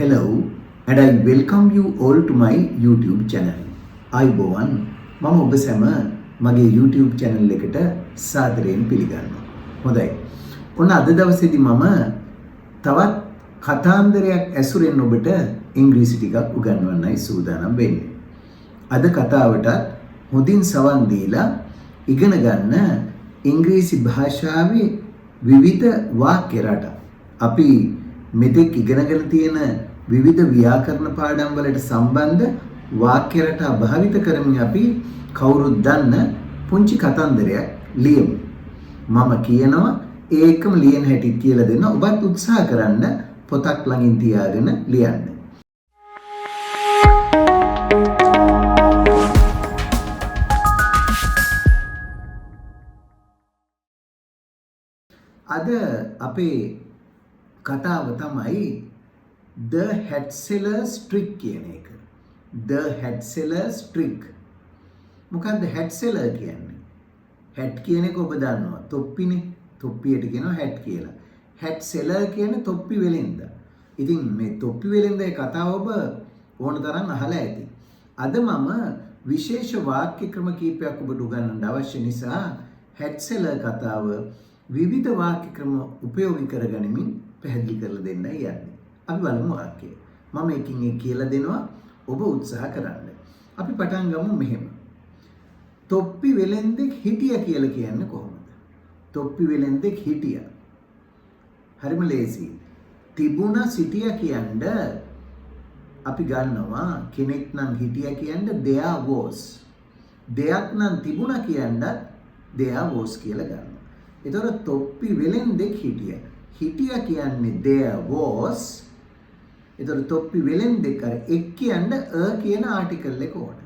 Hello, and I welcome you all to my YouTube channel. අයිබෝවන් මම ඔබ සැම මගේ YouTube channel එකට සාදරයෙන් පිළිගන්නවා. හොඳයි. ඔන්න අද දවසේදී මම තවත් කතාන්දරයක් ඇසුරෙන් ඔබට ඉංග්‍රීසි ටිකක් උගන්වන්නයි සූදානම් වෙන්නේ. අද කතාවට හොඳින් සවන් දීලා ඉගෙන ගන්න ඉංග්‍රීසි භාෂාවේ විවිධ වාක්‍ය රට. අපි මෙතෙක් ඉගෙනගෙන තියෙන විවිධ ව්‍යාකරණ පාඩම් වලට සම්බන්ධ වාක්‍ය රටා භාවිත කරමින් අපි කවුරුත් දන්න පුංචි කතන්දරයක් ලියමු. මම කියනවා ඒකම ලියන හැටි කියලා දෙන්න. ඔබත් උත්සාහ කරන්න පොතක් ළඟින් තියාගෙන ලියන්න. අද අපේ කතාව තමයි The Hat Seller's Trick කියන එක. The Hat Seller's Trick. මොකක්ද hat seller කියන්නේ? hat කියන එක ඔබ දන්නවා. තොප්පිනේ. තොප්පියට කියනවා hat කියලා. hat seller කියන්නේ තොප්පි වෙලෙන්ද. ඉතින් මේ තොප්පි වෙලෙන්දේ කතාව ඔබ ඕන තරම් අහලා ඇති. අද මම විශේෂ වාක්‍ය ක්‍රම කීපයක් ඔබට උගන්වන්න අවශ්‍ය නිසා hat seller කතාව විවිධ වාක්‍ය ක්‍රම උපයෝගී කරගනිමින් පැහැදිලි කරලා දෙන්නයි යන්නේ. අපි බලමු වාක්‍යය. මම එකින් එක කියලා දෙනවා ඔබ උත්සාහ කරන්න. අපි පටන් ගමු මෙහෙම. තොප්පි වෙලෙන්දෙක් හිටියා කියලා කියන්නේ කොහොමද? තොප්පි වෙලෙන්දෙක් හිටියා. හරිම ලේසි. තිබුණා සිටියා කියන්නේ අපි ගන්නවා කෙනෙක් නම් හිටියා කියන්නේ there was. දෙයක් නම් තිබුණා කියන්නේ there was කියලා ගන්නවා. එතකොට තොප්පි වෙලෙන්දෙක් හිටියා. හිටියා කියන්නේ there was. එතකොට තොප්පි වෙලෙන්දෙක් අර එක් කියන්නේ a කියන ආටිකල් එක ඕන.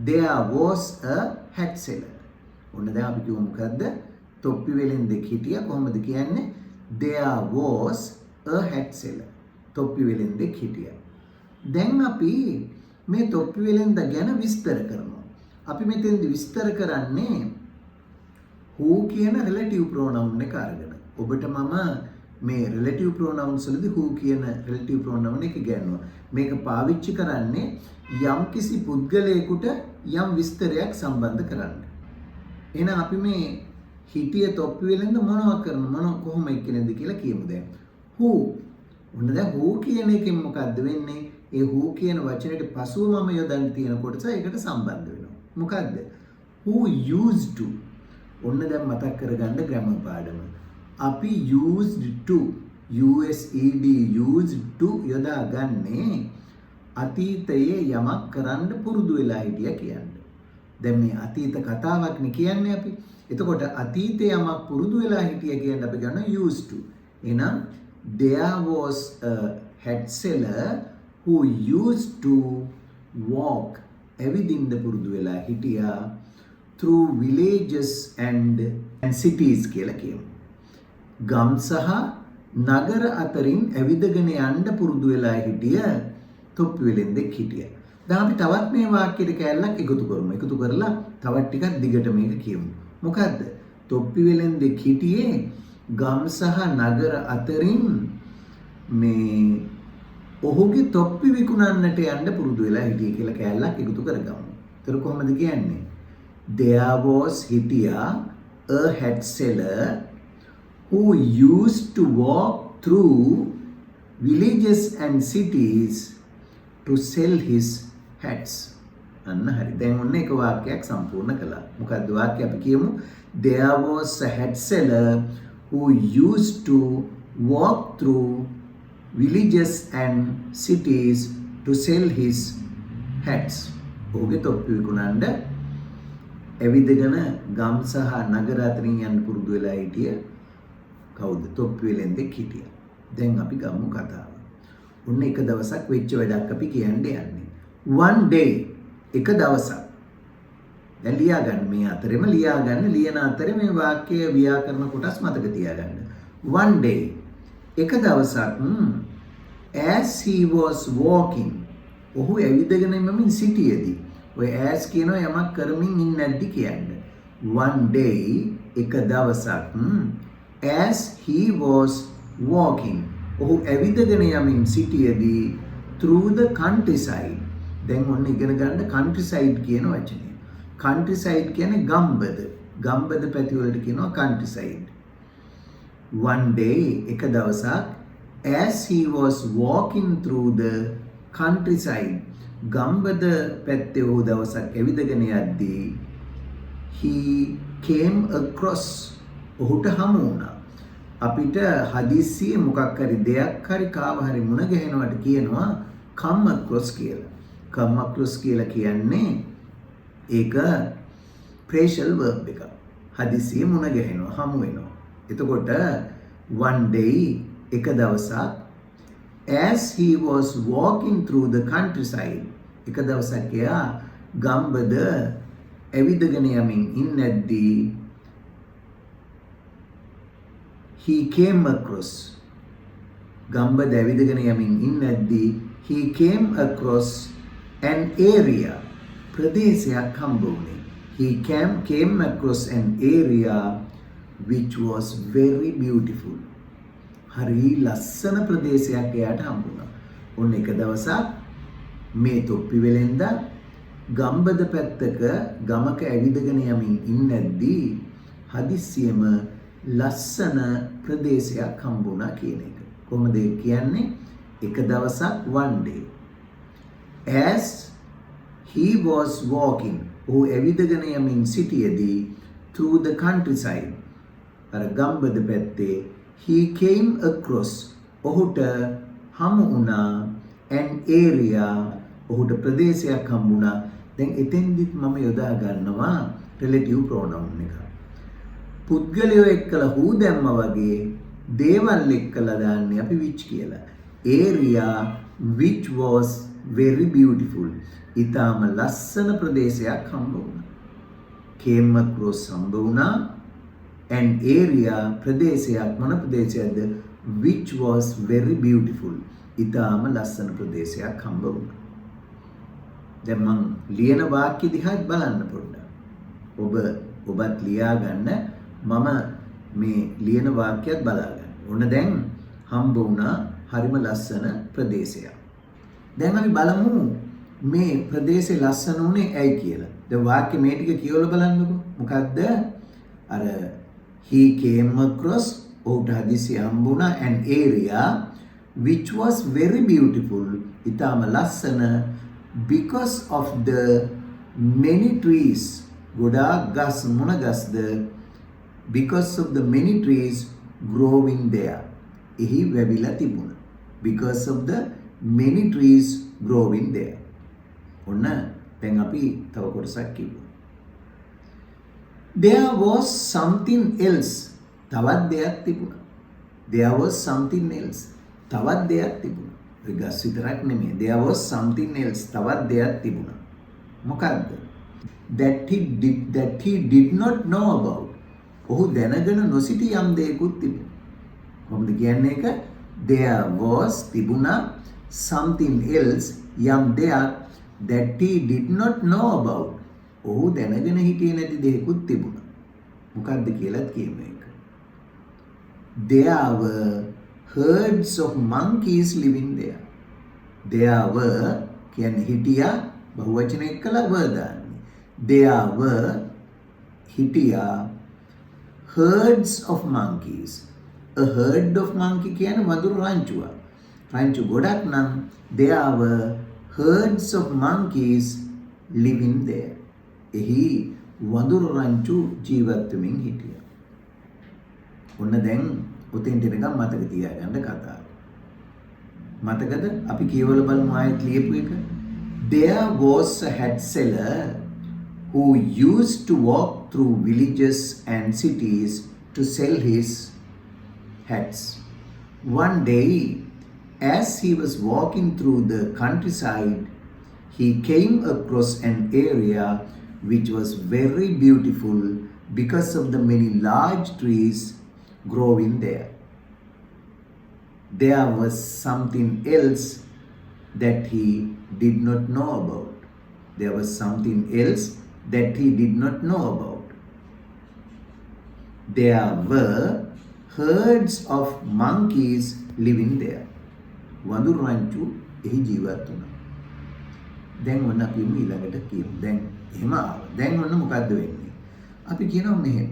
There was a hat seller. ඔන්න දැන් අපි කියමු මොකද්ද? තොප්පි වෙලෙන්දෙක් හිටියා කොහොමද කියන්නේ? There was a hat seller. තොප්පි වෙලෙන්දෙක් හිටියා. දැන් අපි මේ තොප්පි වෙලෙන්ද ගැන විස්තර කරනවා. අපි මෙතෙන්දි විස්තර කරන්නේ who කියන relative pronoun එක අරගෙන. ඔබට මම මේ relative pronouns වලදී who කියන relative pronoun එක ගන්නවා. මේක පාවිච්චි කරන්නේ යම්කිසි පුද්ගලයෙකුට යම් විස්තරයක් සම්බන්ධ කරන්න. එහෙනම් අපි මේ හිටිය තොප්පි වෙලෙන්ද මොනවක් කරන කොහොම එක්කෙනෙක්ද කියලා කියමු දැන්. who. ඔන්න දැන් who කියන එකෙන් මොකද්ද වෙන්නේ? ඒ who කියන වචනේට පසුව මම යොදන්න තියෙන කොටස ඒකට සම්බන්ධ වෙනවා. මොකද්ද? who used to. ඔන්න දැන් මතක් කරගන්න ග්‍රැමර් පාඩම. අපි used to used to යොදාගන්නේ අතීතයේ යමක් කරන්න පුරුදු වෙලා හිටියා කියන්නේ. දැන් මේ අතීත කතාවක් නේ කියන්නේ අපි. එතකොට අතීතයේ යමක් පුරුදු වෙලා හිටියා කියන්නේ අපි ගන්න used to. එහෙනම් there was a hat seller who used to walk ඇවිදින්න පුරුදු වෙලා හිටියා through villages and cities කියලා කියමු. ගම් සහ නගර අතරින් ඇවිදගෙන යන්න පුරුදු වෙලා හිටිය තොප්පි වෙලෙන්දෙක් හිටියා. දැන් අපි තවත් මේ වාක්‍යෙට කැලලක් එකතු කරමු. එකතු කරලා තවත් ටිකක් දිගට මේක කියමු. මොකද්ද? තොප්පි වෙලෙන්දෙක් හිටියේ ගම් සහ නගර අතරින් මේ ඔහුගේ තොප්පි විකුණන්නට යන්න පුරුදු වෙලා හිටියේ කියලා කැලලක් එකතු කරගමු. ඒතර කොහොමද කියන්නේ? There was හිටියා a hat seller who used to walk through villages and cities to sell his hats. අන්න හරි. දැන් ඔන්න එක වාක්‍යයක් සම්පූර්ණ කළා. මොකද්ද වාක්‍යය අපි කියමු? There was a hat seller who used to walk through villages and cities to sell his hats. ඔහුගේ තොප්පි විකුණන්න ඇවිදගෙන ගම් සහ නගර අතරින් යන්න පුරුදු වෙලා හිටිය කවුද? තොප්පි වෙලෙන්දෙක් හිටියා. දැන් අපි ගමු කතාව. ඔන්න එක දවසක් වෙච්ච වැඩක් අපි කියන්න යන්නේ. One day එක දවසක්. දැන් ලියා ගන්න මේ අතරෙම ලියා ගන්න ලියන අතරේ මේ වාක්‍ය ව්‍යාකරණ කොටස් මතක තියාගන්න. One day එක දවසක් as he was walking ඔහු ඇවිදගෙන යමින් සිටියේදී ඔය as කියනවා යමක් කරමින් ඉන්නේ නැද්දි කියන්නේ. One day එක දවසක් as he was walking ඔහු ඇවිදගෙන යමින් සිටියේදී through the countryside. දැන් ඔන්න ඉගෙන ගන්න countryside කියන වචනය. countryside කියන්නේ ගම්බද. ගම්බද පැති වලට කියනවා countryside. One day එක දවසක් as he was walking through the countryside ගම්බද පැත්තේ ඔහු දවසක් ඇවිදගෙන යද්දී he came across ඔහුට හමු වුණා. අපිට හදිස්සියේ මොකක් හරි දෙයක් හරි කාව හරි මුණ ගැහෙනවට කියනවා come across කියලා. come across කියලා කියන්නේ ඒක phrasal verb එකක්. හදිස්සියේ මුණ ගැහෙනවා, හමු වෙනවා. එතකොට one day එක දවසක් as he was walking through the countryside එක දවසක් එයා ගම්බද ඇවිදගෙන යමින් ඉන්නද්දී he came across ගම්බද ඇවිදගෙන යමින් ඉන්නද්දී he came across an area ප්‍රදේශයක් හම්බ වුණේ. he came across an area which was very beautiful. හරි ලස්සන ප්‍රදේශයක් එයාට හම්බුණා. ඔන්න එක දවසක් මේ තොප්පි වෙලෙන්දා ගම්බද පැත්තක ගමක ඇවිදගෙන යමින් ඉන්නද්දී හදිස්සියම ලස්සන ප්‍රදේශයක් හම්බුණා කියන එක. කොහොමද කියන්නේ? එක දවසක් one day as he was walking ඔහු ඇවිදගෙන යමින් සිටියේදී through the countryside අර ගම්බද පැත්තේ he came across ඔහුට හමු වුණා an area ඔහුට ප්‍රදේශයක් හම්බුණා. දැන් එතෙන්දිත් මම යොදා ගන්නවා relative pronoun එක. පුද්ගලයෝ එක්කලා who දැම්ම වගේ දේවල් එක්කලා දාන්නේ අපි which කියලා. area which was very beautiful. ඊටාම ලස්සන ප්‍රදේශයක් හම්බ වුණා. came across හම්බ වුණා an area ප්‍රදේශයක් මොන ප්‍රදේශයක්ද? which was very beautiful. ඊටාම ලස්සන ප්‍රදේශයක් හම්බ වුණා. දැන් මම ලියන වාක්‍ය දිහා බලන්න පොඩ්ඩක්. ඔබත් ලියා ගන්න මම මේ ලියන වාක්‍යයත් බලා ගන්න. ඔන්න දැන් හම්බ වුණා හරිම ලස්සන ප්‍රදේශයක්. දැන් අපි බලමු මේ ප්‍රදේශේ ලස්සන උනේ ඇයි කියලා. දැන් වාක්‍ය මේ ටික කියවලා බලන්නකෝ. මොකද්ද? අර he came across ඔහුට හදිසි හම්බ වුණා an area which was very beautiful. ඊටම ලස්සන because of the many trees. ගොඩාක් ගස් මොන ගස්ද? because of the many trees growing there. එහි වැවිලා තිබුණා. because of the many trees growing there. ඔන්න දැන් අපි තව කොටසක් කිව්වා. There was something else. තවත් දෙයක් තිබුණා. There was something else. තවත් දෙයක් තිබුණා. ඒ ගස් විතරක් නෙමෙයි. There was something else. තවත් දෙයක් තිබුණා. මොකද්ද? That he did not know about. ඔහු දැනගෙන නොසිටි යම් දෙයක්ත් තිබුණා. කොහොමද කියන්නේ ඒක? There was තිබුණා something else යම් දෙයක් that he did not know about. ඔහු දැනගෙන හිටියේ නැති දෙයක්ත් තිබුණා. මොකද්ද කියලාත් කියමු ඒක. There were herds of monkeys living there. There were කියන්නේ හිටියා බහුවචන එක්කලා were දාන්නේ. There were හිටියා herds of monkeys. A herd of monkey කියන්නේ වඳුරු රංචුවක්. රංචු ගොඩක් නම් there were herds of monkeys living there. එහි වඳුරු රංචු ජීවත් වෙමින් හිටියා. ඔන්න දැන් උතෙන්ට එනකම් මතක තියාගන්න කතාව. මතකද? අපි කියවලා බලමු ආයෙත් ලියපු එක. There was a hat seller who used to walk through villages and cities to sell his hats. One day, as he was walking through the countryside, he came across an area which was very beautiful because of the many large trees growing there. There was something else that he did not know about. There was something else that he did not know about. There were herds of monkeys living there. වඳුරු රංචු එහි ජීවත් වුණා. දැන් ඔන්න අපි ඊළඟට කියමු. දැන් එහෙම ආවා. දැන් ඔන්න මොකද්ද වෙන්නේ? අපි කියනවා මෙහෙම.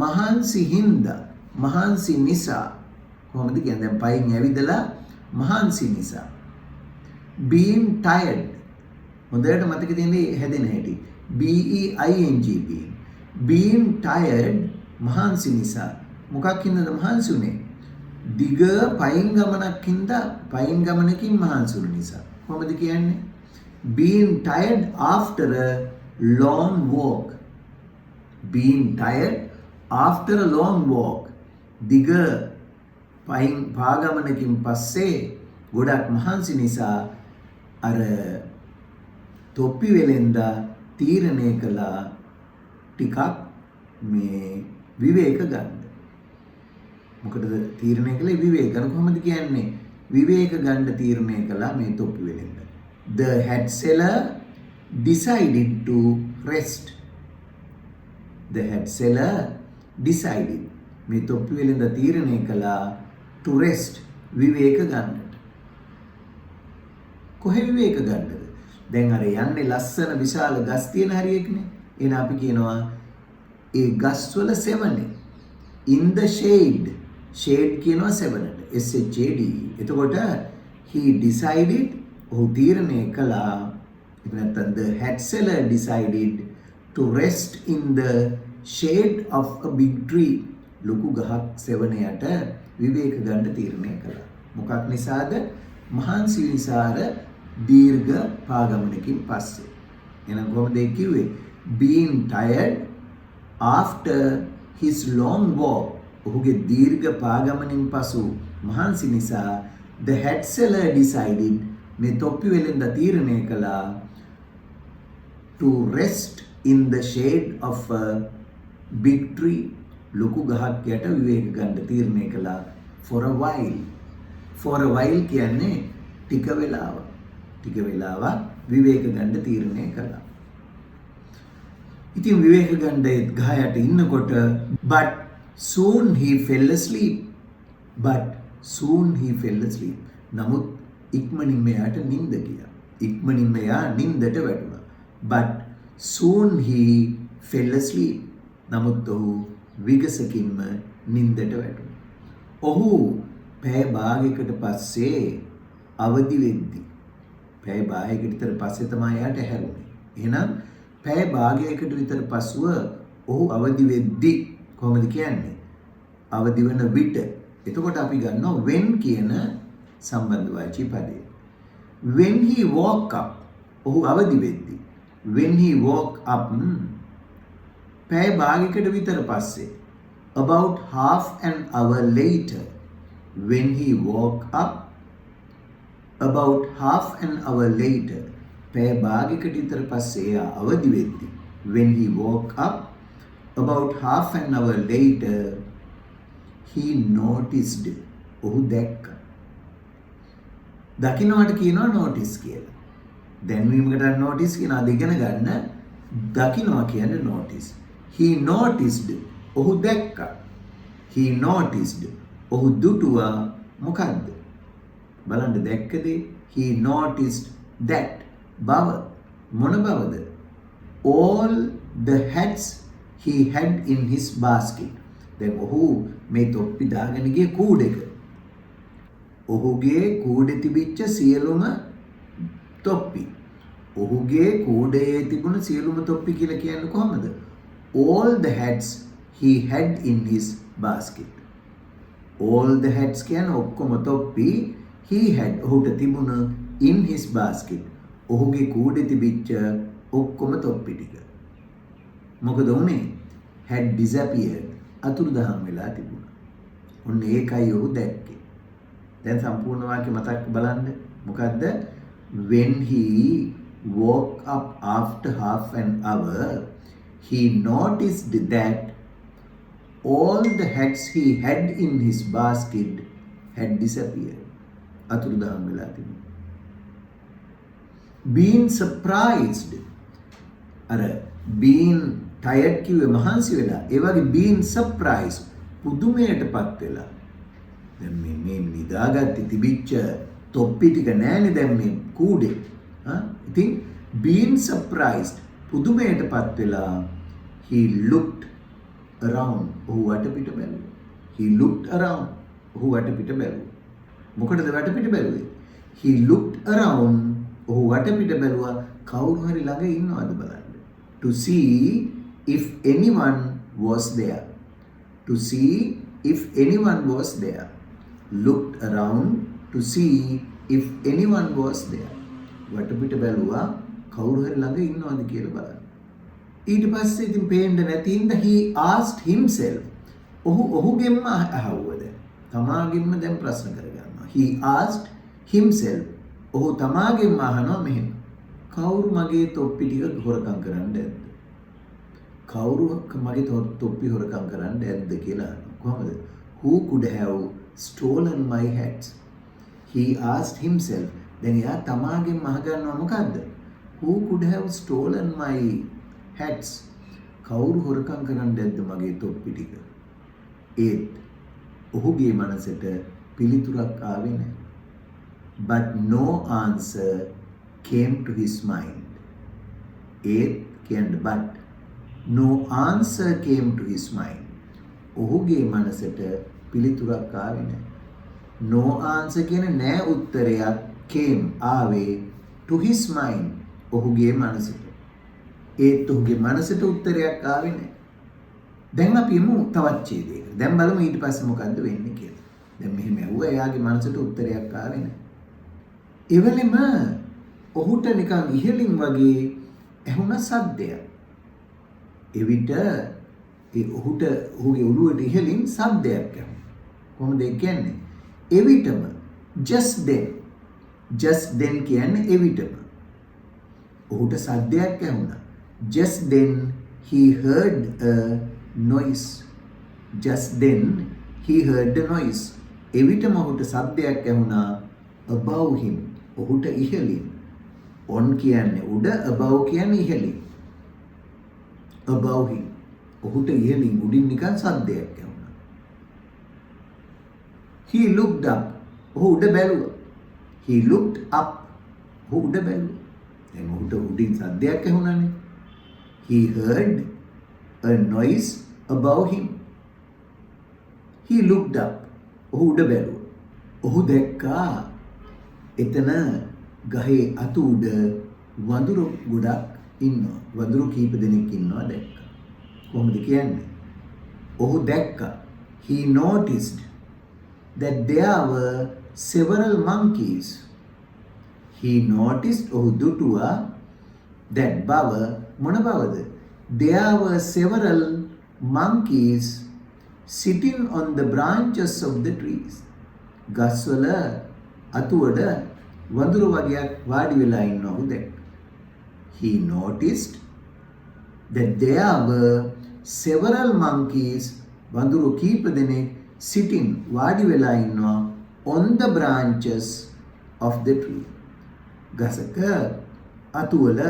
මහන්සි හින්දා, මහන්සි නිසා කොහොමද කියන්නේ? දැන් පයින් ඇවිදලා මහන්සි නිසා. being tired. හොඳට මතක තියන්නේ හැදෙන හැටි. being. being tired මහන්සි නිසා. මොකක් හින්දාද මහන්සි උනේ? දිග පයින් ගමනකින් මහන්සි වුන නිසා. කොහොමද කියන්නේ? being tired after a long walk. being tired after a long walk. දිග පාගමනකින් පස්සේ ගොඩක් මහන්සි නිසා අර තොප්පි වෙලෙන්දා තීරණය කළා ටිකක් මේ විවේක ගන්න. මොකටද තීරණය කළේ? විවේක ගන්න. කොහොමද කියන්නේ? විවේක ගන්න තීරණය කළා මේ තොප්පි වෙලෙන්දා. The hat seller decided to rest. The hat seller decided. මේ තොප්පි වෙලෙන්දා තීරණය කළා to rest. විවේක ගන්නට. කොහේ විවේක ගන්නද? දැන් අර යන්නේ ලස්සන විශාල ගස් තියෙන හරියකනේ. එහෙනම් අපි කියනවා ඒ ගස් වල සෙවනේ. in the shade. shade කියනවා සෙවනට. shade. එතකොට he decided ඔහු තීරණය කළා. එහෙම නැත්නම් the hat seller decided to rest in the shade of a big tree. ලොකු ගහක් සෙවන යට විවේක ගන්න තීරණය කළා. මොකක් නිසාද? මහන්සි නිසාර දීර්ඝ පාගමනකින් පස්සේ. එහෙනම් කොහොමද ඒ කිව්වේ? being tired after his long walk. ඔහුගේ දීර්ඝ පාගමනින් පසු මහන්සි නිසා the hat seller decided මේ තොප්පි වෙලෙන්දා තීරණය කළා to rest in the shade of a big tree. ලොකු ගහක් යට විවේක ගන්න තීරණය කළා for a while. for a while කියන්නේ ටික වෙලාවක්. ටික වෙලාවක් විවේක ගන්න තීරණය කළා. ඉතින් විවේක ගන්න ගහ යට ඉන්නකොට but soon he fell asleep. නමුත් ඉක්මනින් මෙයාට නිින්ද ගියා. ඉක්මනින් මෙයා නිින්දට වැටුණා. but soon he fell asleep. නමුත් ඔහු විගසකින්ම නිින්දට වැටුණා. ඔහු පැය භාගයකට පස්සේ අවදි වෙද්දී පැය භාගයකට විතර පස්සේ තමයි යාට හැරුණේ. එහෙනම් පැය භාගයකට විතර පසුව ඔහු අවදි වෙද්දී කොහොමද කියන්නේ? අවදි වෙන විට. එතකොට අපි ගන්නවා when කියන සම්බන්ධ වාචී පදය. when he woke up. ඔහු අවදි වෙද්දී. when he woke up පැය භාගයකට විතර පස්සේ. about half an hour later. when he woke up about half an hour later. පැය භාගයකට විතර පස්සේ එයා අවදි වෙද්දී. when he woke up about half an hour later he noticed. ඔහු දැක්කා. දකින්නට කියනවා notice කියලා. දැන්වීමකට notice කියන අද ඉගෙන ගන්න. දකින්නවා කියන්නේ notice. he noticed. ඔහු දැක්කා. he noticed. ඔහු දුටුවා මොකද්ද? බලන්න දැක්කද? he noticed that. බව මොන බවද? all the hats he had in his basket. දැන් ඔහු මේ තොප්පි දාගෙන ගිය කූඩේක. ඔහුගේ කූඩේ තිබිච්ච සියලුම තොප්පි. ඔහුගේ කූඩේ තිබුණ සියලුම තොප්පි කියලා කියන්නේ කොහොමද? all the hats he had in his basket. all the hats කියන්නේ ඔක්කොම තොප්පි he had ඔහුට තිබුණ in his basket. ඔහුගේ කූඩේ තිබිච්ච ඔක්කොම තොප්පි ටික. මොකද උනේ? had disappeared. අතුරුදහන් වෙලා තිබුණා. ඔන්න ඒකයි ඔහු දැක්කේ. දැන් සම්පූර්ණ වාක්‍ය මතක් බලන්න. මොකද්ද? when he woke up after half an hour he noticed that all the hats he had in his basket had disappeared. අතුරුදහන් වෙලා තිබුණා. being surprised. අර being tired කිව්වේ මහන්සි වෙලා. ඒ වගේ being surprised පුදුමයටපත් වෙලා. දැන් මේ නිදාගත්තේ තිබිච්ච තොප්පි ටික නෑනේ දැන් මේ කූඩේ. ඉතින් being surprised පුදුමයටපත් වෙලා he looked around. ඔහු වටපිට බැලුවා. he looked around. ඔහු වටපිට බැලුවා. මොකටද වටපිට බැලුවේ? he looked around. ඔහු වටපිට බැලුවා කවුරු හරි ළඟ ඉන්නවද බලන්න. to see if anyone was there. to see if anyone was there. looked around to see if anyone was there. වටපිට බැලුවා කවුරු හරි ළඟ ඉන්නවද කියලා බලන්න. ඊට පස්සේ ඉතින් පේන්න නැති ඉඳ he asked himself. ඔහුගෙන්ම අහුවද? තමාගෙන්ම දැන් ප්‍රශ්න කරගන්නවා. he asked himself. ඔහු තමාගෙන්ම අහනවා මෙහෙම. කවුරු මගේ තොප්පි ටික හොරකම් කරන්න ඇද්ද? කවුරු මගේ තොප්පි හොරකම් කරන්න ඇද්ද කියලා අහනවා. කොහොමද? who could have stolen my hats? he asked himself. දැන් එයා තමාගෙන්ම අහගන්නවා මොකද්ද? who could have stolen my hats? කවුරු හොරකම් කරන්න ඇද්ද මගේ තොප්පි ටික? ඒත් ඔහුගේ මනසට පිළිතුරක් ආවේ නැහැ. but no answer came to his mind. ඒත් කියන්නේ but no answer came to his mind. ඔහුගේ මනසට පිළිතුරක් ආවේ නැහැ. no answer කියන්නේ නෑ උත්තරයක් came ආවේ to his mind. ඔහුගේ මනසට. ඒත් ඔහුගේ මනසට උත්තරයක් ආවේ නැහැ. දැන් අපි යමු තවත් ඡේදයකට. දැන් බලමු ඊට පස්සේ මොකද්ද වෙන්නේ කියලා. දැන් මෙහෙම ඇහුවා එයාගේ මනසට උත්තරයක් ආවේ නැහැ. එවලෙම ඔහුට නිකන් ඉහළින් වගේ ඇහුණ සද්දයක්. එවිට ඔහුගේ ඔළුවට ඉහළින් සද්දයක් ඇහුණා. කොහොමද ඒ කියන්නේ? එවිටම just then කියන්නේ එවිටම. ඔහුට සද්දයක් ඇහුණා. just then he heard a noise. just then he heard a noise. එවිටම ඔහුට සද්දයක් ඇහුණා above him. ඔහුට ඉහළින්. on කියන්නේ උඩ, above කියන්නේ ඉහළින්. above him. ඔහුට ඉහළින් උඩින් නිකන් සද්දයක් ඇහුණා. he looked up. ඔහු උඩ බැලුවා. he looked up. ඔහු උඩ බැලුවා. දැන් ඔහුට උඩින් සද්දයක් ඇහුණානේ. he heard a noise above him. he looked up. ඔහු උඩ බැලුවා. ඔහු දැක්කා එතන ගහේ අතු උඩ වඳුරු ගොඩක් ඉන්නවා. වඳුරු කීප දෙනෙක් ඉන්නවා දැක්කා. කොහොමද කියන්නේ? ඔහු දැක්කා. he noticed that there were several monkeys. he noticed ඔහු දුටුවා that බව මොන බවද? there were several monkeys sitting on the branches of the trees. ගස්වල අතුවඩ වඳුරු වගේක් වාඩි වෙලා ඉන්නවා ඔහු දැක්කා. he noticed that there were several monkeys වඳුරු කීප දෙනෙක් sitting වාඩි වෙලා ඉන්නවා on the branches of the tree. ගසක අතුවල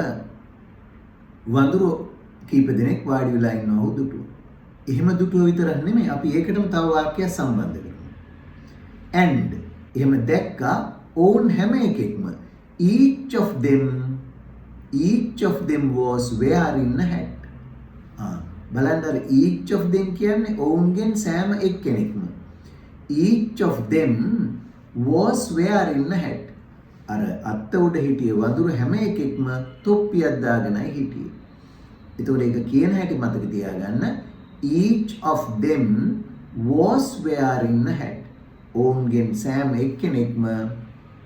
වඳුරු කීප දෙනෙක් වාඩි වෙලා ඉන්නවා ඔහු දුටුවා. එහෙම දුටුවා විතරක් නෙමෙයි අපි ඒකටම තව වාක්‍යයක් සම්බන්ධ කරනවා. and එහෙම දැක්කා ඔවුන් හැම එකෙක්ම each of them was wearing a hat. බලන්න each of them කියන්නේ ඔවුන්ගෙන් සෑම එක්කෙනෙක්ම. each of them was wearing a hat. අර අත්ත උඩ හිටිය වඳුරු හැම එකෙක්ම තොප්පියක් දාගෙනයි හිටියේ. ඒතකොට ඒක කියන හැටි මතක තියාගන්න. each of them was wearing a hat. ඔවුන්ගෙන් සෑම එක්කෙනෙක්ම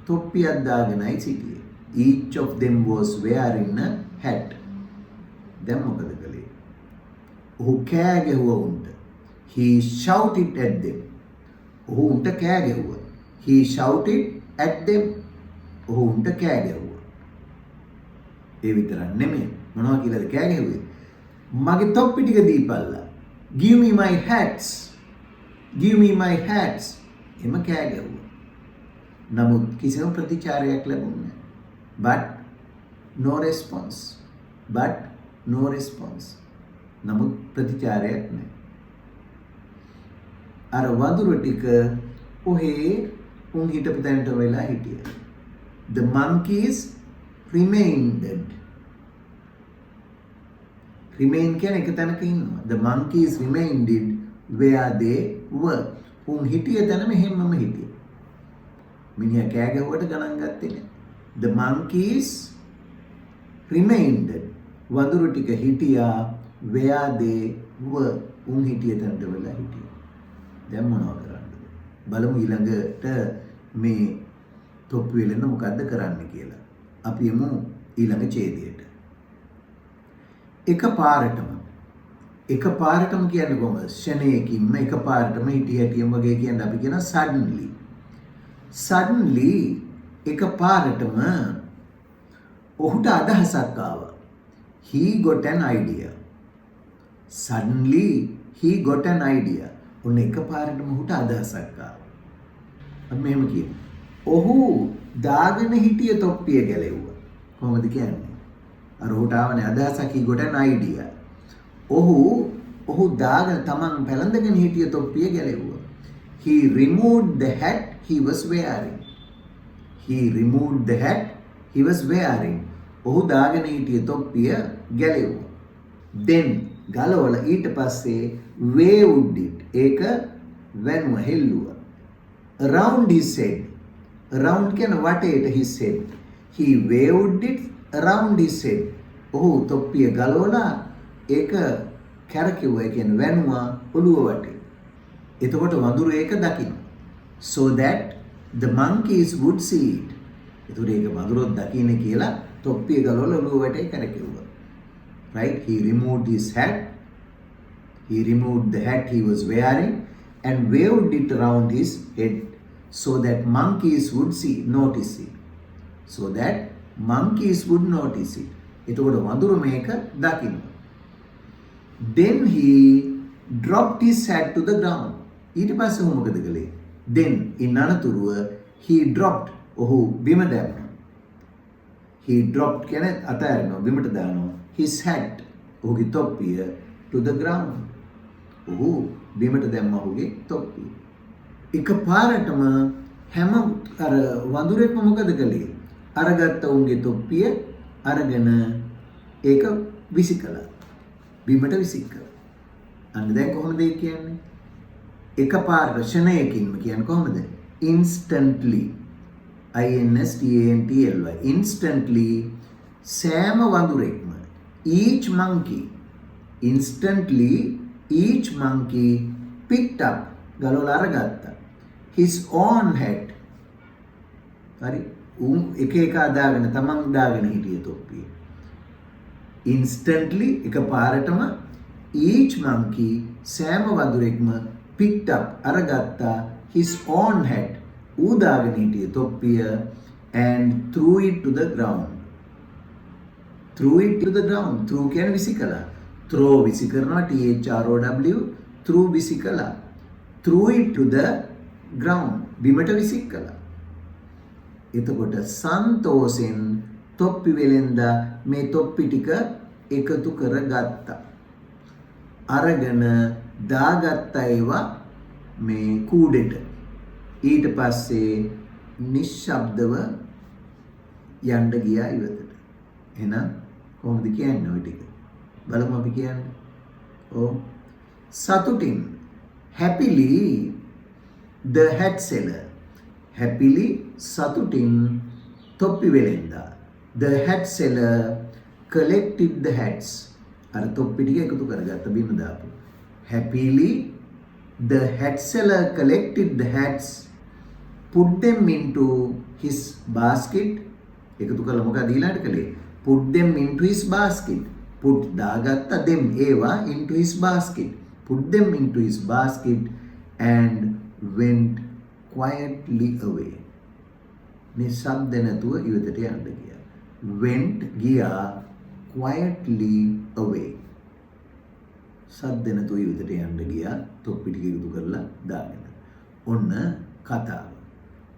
තොප්පියක් දාගෙනයි සිටියේ. each of them was wearing a hat. දැන් මොකද කළේ? ඔහු කෑ ගැහුවා උන්ට. he shouted at them. ඔහු උන්ට කෑ ගැහුවා. he shouted at them. ඔහු උන්ට කෑ ගැහුවා. ඒ විතරක් නෙමෙයි. මොනවා කියලාද කෑ ගැහුවේ? මගේ තොප්පි ටික දීපල්ලා. give me my hats. give me my hats. එම කෑ ගැහුවා. නමුත් කිසිම ප්‍රතිචාරයක් ලැබුණේ නැහැ. but no response. නමුත් ප්‍රතිචාරයක් නැහැ. අර වඳුරු ටික ඔහේ උන් හිටපු තැනට වෙලා හිටියා. The monkeys remained. Remain කියන්නේ එක තැනක ඉන්නවා. The monkeys remained where they were. උන් හිටිය තැනම හැමම හිටියේ. මිනිහා කෑ ගැහුවට ගණන් ගත්තේ නැහැ. The monkeys remained. වඳුරු ටික හිටියා where they were. උන් හිටිය තැනට වෙලා හිටියා. දැන් මොනව කරන්නද? බලමු ඊළඟට මේ තොප්පි වෙලෙන්න මොකද්ද කරන්න කියලා. අපි යමු ඊළඟ ඡේදයට. එකපාරටම කියන්නේ කොහොමද? ෂණයකින්ම එකපාරටම හිටියටියම වගේ කියන්නේ අපි කියන suddenly එකපාරටම ඔහුට අදහසක් ආවා. He got an idea. Suddenly he got an idea. ඔන්න එකපාරටම ඔහුට අදහසක් ආවා. අපි මෙහෙම කියමු. ඔහු දාගෙන හිටිය තොප්පිය ගැලෙව්වා. කොහොමද කියන්නේ? අර ඔහුට ආවනේ අදහසක් he got an idea. ඔහු දාගෙන තමන් පැලඳගෙන හිටිය තොප්පිය ගැලෙව්වා. He removed the hat he was wearing. ඔහු දාගෙන හිටිය තොප්පිය ගැලෙව්වා. Then ගලවලා ඊට පස්සේ waved it. ඒක වැනුව හෙල්ලුවා. Around his head. Around කියන්නේ වටේට his head. He waved it around his head. ඔහු තොප්පිය ගලවලා ඒක කැරකිව්වා. ඒ කියන්නේ වැනුවා ඔළුව වටේ. එතකොට වඳුරු ඒක දකින්න. So that the monkeys would see it. එතකොට ඒක වඳුරොත් දකින්න කියලා තොප්පිය ගලවලා ඔළුව වටේ කැරකිව්වා. Right? He removed his hat. He removed the hat he was wearing and waved it around his head so that monkeys would notice it. එතකොට වඳුරු මේක දකින්න. Then he dropped his hat to the ground. ඊට පස්සේ ඔහු මොකද කළේ? Then in අනතුරුව he dropped. ඔහු බිම දැම්මා. He dropped කියන්නේ අතෑරනවා බිමට දානවා. His hat ඔහුගේ තොප්පිය to the ground. ඔහු බිමට දැම්මා ඔහුගේ තොප්පිය. එකපාරටම හැම අර වඳුරෙක්ම මොකද කළේ? අරගත්ත උන්ගේ තොප්පිය අරගෙන ඒක විසිකලා. බිමට විසිකලා. අන්න දැන් කොහොමද ඒ කියන්නේ? එකපාරට ෂණයකින්ම කියන්නේ කොහොමද? Instantly. Instantly සෑම වඳුරෙක්ම each monkey picked up ගලවලා අරගත්තා his own hat. හරි එක දාගෙන තමන් දාගෙන හිටිය තොප්පිය. Instantly එකපාරටම each monkey සෑම වඳුරෙක්ම picked up අරගත්තා his own hat ඌ දාගෙන හිටිය තොප්පිය and threw it to the ground. Threw කියන්නේ විසිකලා. Throw විසිකරනවා THROW. Threw විසිකලා. Threw it to the ground. බිමට විසිකලා. එතකොට සන්තෝෂෙන් තොප්පි වෙලෙන්දා මේ තොප්පි ටික එකතු කරගත්තා. අරගෙන දාගත්ත ඒවා මේ කූඩෙට. ඊට පස්සේ නිශ්ශබ්දව යන්න ගියා ඉවතට. එහෙනම් කොහොමද කියන්නේ ඔය ටික? බලමු අපි කියන්නේ. ඔව්. සතුටින් happily the hat seller. happily සතුටින් තොප්පි වෙලෙන්දා. The hat seller collected the hats. අර තොප්පි ටික එකතු කරගත්ත බිම දාපු. Happily the hat seller collected the hats, put them into his basket. එකතු කළා මොකද ඊළඟට කළේ? Put them into his basket. Put දාගත්තා them ඒවා into his basket. Put them into his basket and went quietly away. නිශ්ශබ්ද නැතුව ඉවතට යන්න ගියා. Went ගියා quietly away. සද්ද නැතුව ඉවතට යන්න ගියා තොප්පි ටික එකතු කරලා දාගෙන. ඔන්න කතාව.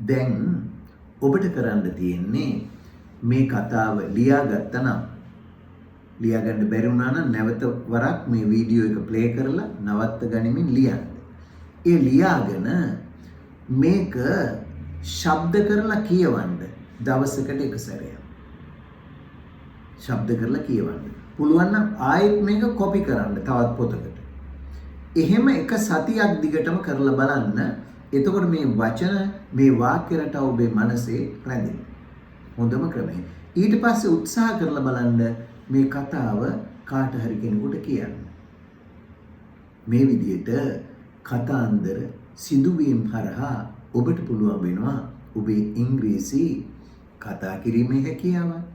දැන් ඔබට කරන්න තියෙන්නේ මේ කතාව ලියාගත්තා නම් ලියා ගන්න බැරි වුණා නම් නැවත වරක් මේ වීඩියෝ එක ප්ලේ කරලා නවත්ත ගනිමින් ලියන්න. ඒ ලියාගෙන මේක ශබ්ද කරලා කියවන්න දවසකට එක සැරයක්. ශබ්ද කරලා කියවන්න. පුළුවන් නම් ආයෙත් මේක කොපි කරන්න තවත් පොතකට. එහෙම එක සතියක් දිගටම කරලා බලන්න. එතකොට මේ වචන මේ වාක්‍ය රටාව ඔබේ මනසේ රැඳෙනවා. හොඳම ක්‍රමය. ඊට පස්සේ උත්සාහ කරලා බලන්න මේ කතාව කාට හරි කෙනෙකුට කියන්න. මේ විදිහට කතාන්දර සිදුවීම් හරහා ඔබට පුළුවන් වෙනවා ඔබේ ඉංග්‍රීසි කතා කිරීමේ හැකියාවත්,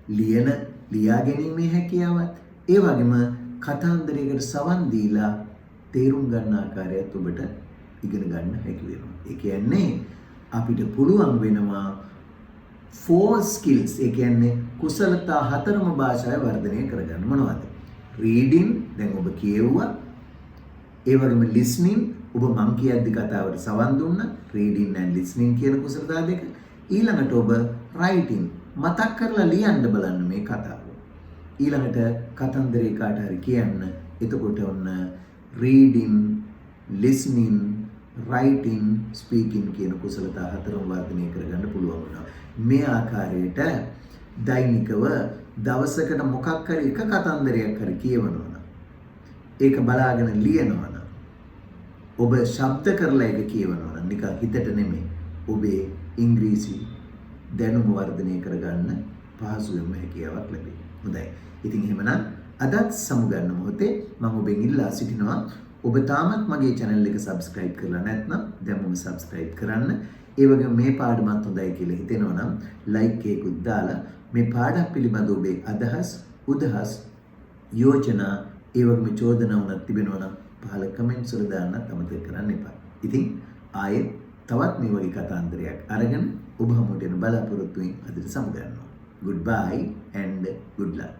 ලියා ගැනීමේ හැකියාවත්, ඒ වගේම කතාන්දරයකට සවන් දීලා තේරුම් ගන්න ආකාරයත් ඔබට ඉගෙන ගන්න හැකි වෙනවා. ඒ කියන්නේ අපිට පුළුවන් වෙනවා 4 skills, ඒ කියන්නේ කුසලතා 4ම භාෂාවේ වර්ධනය කරගන්න. මොනවද? reading, දැන් ඔබ කියෙව්වා. ඒ වගේම listening, ඔබ මං කියද්දි කතාවට සවන් දුන්නා. reading and listening කියන කුසලතා දෙක. ඊළඟට ඔබ writing, මතක් කරලා ලියන්න බලන්න මේ කතාව. ඊළඟට කතන්දරේ කාට හරි කියන්න. එතකොට ඔන්න reading, listening, writing, speaking කියන කුසලතා 4ම වර්ධනය කරගන්න පුළුවන් වෙනවා. මේ ආකාරයට දෛනිකව දවසකට මොකක් හරි එක කතන්දරයක් හරි කියවනවා නම්, ඒක බලාගෙන ලියනවා නම්, ඔබ ශබ්ද කරලා ඒක කියවනවා නම්, නිකන් හිතට නෙමෙයි, ඔබේ ඉංග්‍රීසි දැනුම වර්ධනය කරගන්න පහසුවෙන්ම හැකියාවක් ලැබේ. හොඳයි. ඉතින් එහෙමනම් අදත් සමුගන්න මොහොතේ මම ඔබෙන් ඉල්ලා සිටිනවා, ඔබ තාමත් මගේ channel එක subscribe කරලා නැත්නම් දැන්ම subscribe කරන්න. ඒ වගේම මේ පාඩමත් හොඳයි කියලා හිතෙනවා නම් like එකකුත් දාලා මේ පාඩම් පිළිබඳ ඔබේ අදහස්, උදහස්, යෝජනා, ඒ වගේම චෝදනා උනත් තිබෙනවා නම් පහළ comments වල දාන්නත් අමතක කරන්න එපා. ඉතින් ආයෙත් තවත් මේ වගේ කතාන්දරයක් අරගෙන ඔබ හමුවට එන බලාපොරොත්තු වෙමින් අදට සමුගන්නවා. Goodbye and good luck.